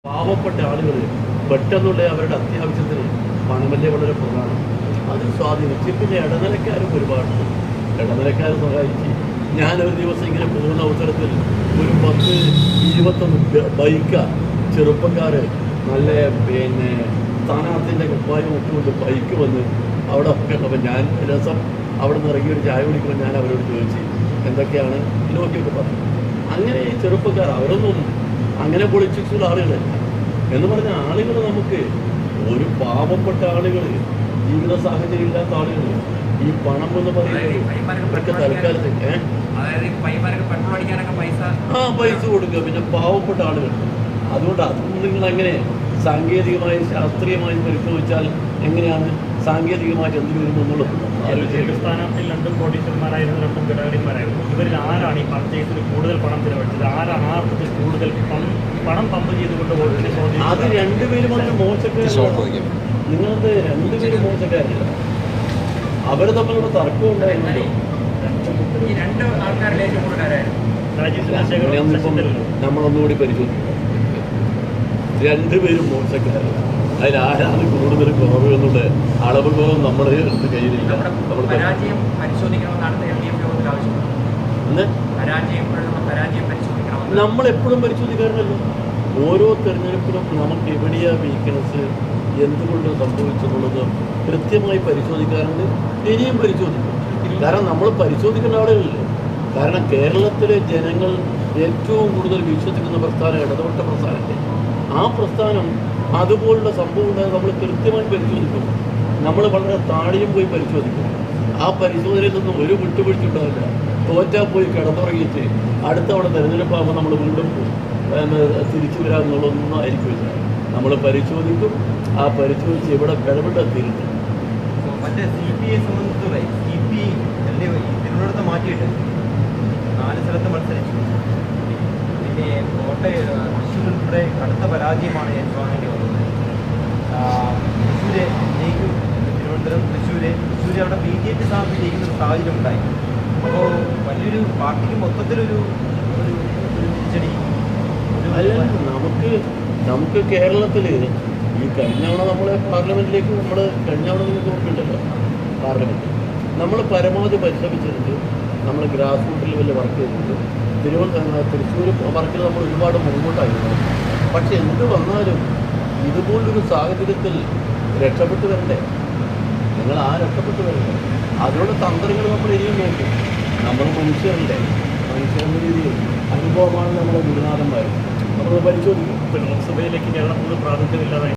പാവപ്പെട്ട ആളുകൾ പെട്ടെന്നുള്ള അവരുടെ അത്യാവശ്യത്തിന് പണമല്ലേ വളരെ പ്രധാനം. അത് സ്വാധീനിച്ച് പിന്നെ ഇടനിലക്കാരും ഒരുപാടുണ്ട്. ഇടനിലക്കാർ സഹായിച്ച് ഞാനൊരു ദിവസം ഇങ്ങനെ പോകുന്ന അവസരത്തിൽ ഒരു 10-21 ബൈക്ക ചെറുപ്പക്കാർ നല്ല സ്ഥാനാർത്ഥിൻ്റെ കുപ്പായം ഒട്ടുകൊണ്ട് ബൈക്ക് വന്ന് അവിടെ അപ്പം ഞാൻ രസം അവിടെ നിന്ന് ഇറങ്ങി ഒരു ചായ കുടിക്കുമ്പോൾ ഞാൻ അവരോട് ചോദിച്ചു എന്തൊക്കെയാണ് നോക്കിയൊക്കെ പറഞ്ഞു. അങ്ങനെ ഈ ചെറുപ്പക്കാർ അവരൊന്നും അങ്ങനെ പൊളിറ്റിക്സുള്ള ആളുകളല്ല എന്ന് പറഞ്ഞ ആളുകൾ നമുക്ക് ഒരു പാവപ്പെട്ട ആളുകൾ ജീവിത സാഹചര്യം ഇല്ലാത്ത ആളുകൾ ഈ പണം എന്ന് പറയുന്നത് തൽക്കാലത്ത് പൈസ കൊടുക്കുക. പിന്നെ പാവപ്പെട്ട ആളുകൾ അതുകൊണ്ട് അതൊന്നും നിങ്ങൾ എങ്ങനെ സാങ്കേതികമായി ശാസ്ത്രീയമായി പരിശോധിച്ചാൽ എങ്ങനെയാണ് സാങ്കേതികമായിട്ട് എന്ത് വരുമെന്നുള്ളത്. സ്ഥാനാർത്ഥി ലണ്ടൻ കോടീശ്വരന്മാരായിരുന്നു, ലണ്ടൻ ഗഡാരിന്മാരായിരുന്നു. ഇവരിൽ ആരാണ് ഈ പർച്ചേസിന് കൂടുതൽ പണം ചിലവഴിച്ചത്? ആരാണ് ആർക്കും കൂടുതൽ പണം പമ്പ് ചെയ്തുകൊണ്ട് വോട്ടിനെ സ്വാധീനിച്ചത്? അത് രണ്ടുപേരും വളരെ മോശക്കാരല്ല. നിങ്ങളത് രണ്ടുപേരും മോശക്കാരില്ല. അവർ തമ്മിലുള്ള തർക്കം ഉണ്ടായിരുന്നല്ലോ. നമ്മളൊന്നുകൂടി പരിശോധിക്കും. രണ്ടുപേരും മോശക്കാരല്ല. അതിലാരാണ് കൂടുതൽ കുറവ് എന്നുള്ള അളവ് കുറവ് നമ്മുടെ കയ്യിലില്ല. നമ്മളെപ്പോഴും പരിശോധിക്കാറുണ്ടല്ലോ. ഓരോ തെരഞ്ഞെടുപ്പിലും നമുക്ക് എവിടെയാണ് വീക്ക്നെസ്, എന്തുകൊണ്ട് സംഭവിച്ചെന്നുള്ളത് കൃത്യമായി പരിശോധിക്കാറുണ്ട്. ഇനിയും പരിശോധിക്കും. കാരണം നമ്മൾ പരിശോധിക്കേണ്ട ആളുകളില്ലേ. കാരണം കേരളത്തിലെ ജനങ്ങൾ ഏറ്റവും കൂടുതൽ വിശ്വസിക്കുന്ന പ്രസ്ഥാനം ഇടതുപക്ഷ പ്രസ്ഥാനത്തെ. ആ പ്രസ്ഥാനം അതുപോലുള്ള സംഭവം ഉണ്ടായാൽ നമ്മൾ കൃത്യമായി പരിശോധിക്കും. നമ്മൾ വളരെ താഴെയും പോയി പരിശോധിക്കും. ആ പരിശോധനയിൽ നിന്നും ഒരു വിട്ടുവീഴ്ച ഉണ്ടാവില്ല. തോറ്റാൽ പോയി കിടന്നുറങ്ങിയിട്ട് അടുത്തവണ തിരഞ്ഞെടുപ്പാകുമ്പോൾ നമ്മൾ വീണ്ടും തിരിച്ചു വരാമെന്നുള്ളതൊന്നും ആയിരിക്കില്ല. നമ്മൾ പരിശോധിക്കും. ആ പരിശോധിച്ച് ഇവിടെ പിഴവിട്ടെത്തിയിരുന്നു. മറ്റേ CPI സംബന്ധിച്ചുള്ള CPI തിരുവനന്തപുരത്ത് മാറ്റിയിട്ട് 4 സ്ഥലത്ത് മത്സരിച്ചു. പിന്നെ കോട്ടയം, തൃശ്ശൂർ ഉൾപ്പെടെ കടുത്ത പരാജയമാണ് ഏറ്റുവാങ്ങേണ്ടി വന്നത്. തൃശ്ശൂര് ജയിക്കും, തിരുവനന്തപുരം തൃശ്ശൂര് അവിടെ BJP സ്ഥാനാർത്ഥി ജയിക്കുന്ന ഒരു സാഹചര്യം ഉണ്ടായി. അപ്പോൾ വലിയൊരു പാർട്ടിക്ക് മൊത്തത്തിലൊരു തിരിച്ചടി. നമുക്ക് കേരളത്തിൽ ഈ കഴിഞ്ഞവണ നമ്മളെ പാർലമെൻറ്റിലേക്ക് കഴിഞ്ഞവണ നിങ്ങൾക്ക് ഓർമ്മയുണ്ടല്ലോ. പാർലമെൻറ്റ് നമ്മൾ പരമാവധി പരിശ്രമിച്ചിട്ടുണ്ട്. നമ്മൾ ഗ്രാസ് റൂട്ട് ലെവലിൽ വർക്ക് ചെയ്തിട്ടുണ്ട്. തൃശ്ശൂർ വർക്കിൽ നമ്മൾ ഒരുപാട് മുൻപോട്ടായിരുന്നു. പക്ഷെ എന്ത് വന്നാലും ഇതുപോലൊരു സാഹചര്യത്തിൽ രക്ഷപ്പെട്ടു വരണ്ടേ? നിങ്ങൾ രക്ഷപ്പെട്ടു വരണ്ടേ? അതിനുള്ള തന്ത്രങ്ങൾ നമ്മൾ ഇനിയും നോക്കും. നമ്മൾ മനുഷ്യരുടെ രീതിയിൽ അനുഭവമാണ് നമ്മുടെ ഗുരുനാഥന്മാർ. നമ്മൾ പരിശോധിക്കും. ലോക്സഭയിലേക്ക് കേരളം കൂടുതൽ പ്രാതിനിധ്യമില്ലാതെ